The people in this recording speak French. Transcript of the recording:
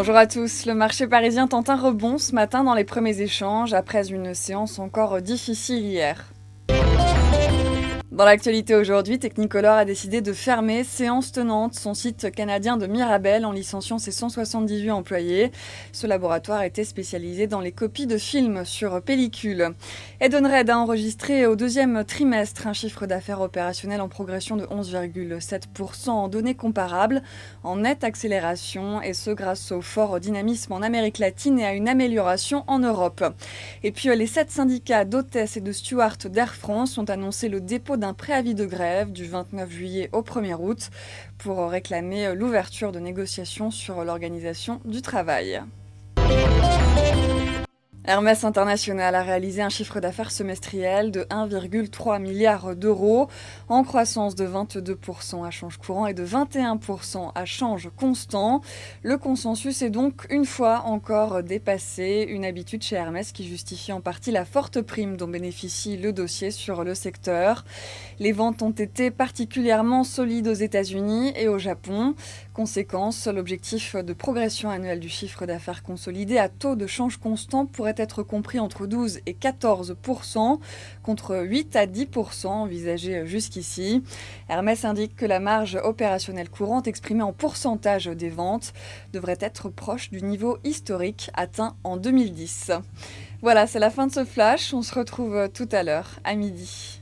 Bonjour à tous. Le marché parisien tente un rebond ce matin dans les premiers échanges après une séance encore difficile hier. Dans l'actualité aujourd'hui, Technicolor a décidé de fermer séance tenante son site canadien de Mirabel en licenciant ses 178 employés. Ce laboratoire était spécialisé dans les copies de films sur pellicule. Edenred a enregistré au deuxième trimestre un chiffre d'affaires opérationnel en progression de 11,7% en données comparables, en nette accélération, et ce grâce au fort dynamisme en Amérique latine et à une amélioration en Europe. Et puis les 7 syndicats d'hôtesses et de stewards d'Air France ont annoncé le dépôt d'un préavis de grève du 29 juillet au 1er août pour réclamer l'ouverture de négociations sur l'organisation du travail. Hermès International a réalisé un chiffre d'affaires semestriel de 1,3 milliard d'euros, en croissance de 22% à change courant et de 21% à change constant. Le consensus est donc une fois encore dépassé, une habitude chez Hermès qui justifie en partie la forte prime dont bénéficie le dossier sur le secteur. Les ventes ont été particulièrement solides aux États-Unis et au Japon. Conséquence, l'objectif de progression annuelle du chiffre d'affaires consolidé à taux de change constant pourrait être compris entre 12 et 14%, contre 8 à 10% envisagés jusqu'ici. Hermès indique que la marge opérationnelle courante exprimée en pourcentage des ventes devrait être proche du niveau historique atteint en 2010. Voilà, c'est la fin de ce flash. On se retrouve tout à l'heure, à midi.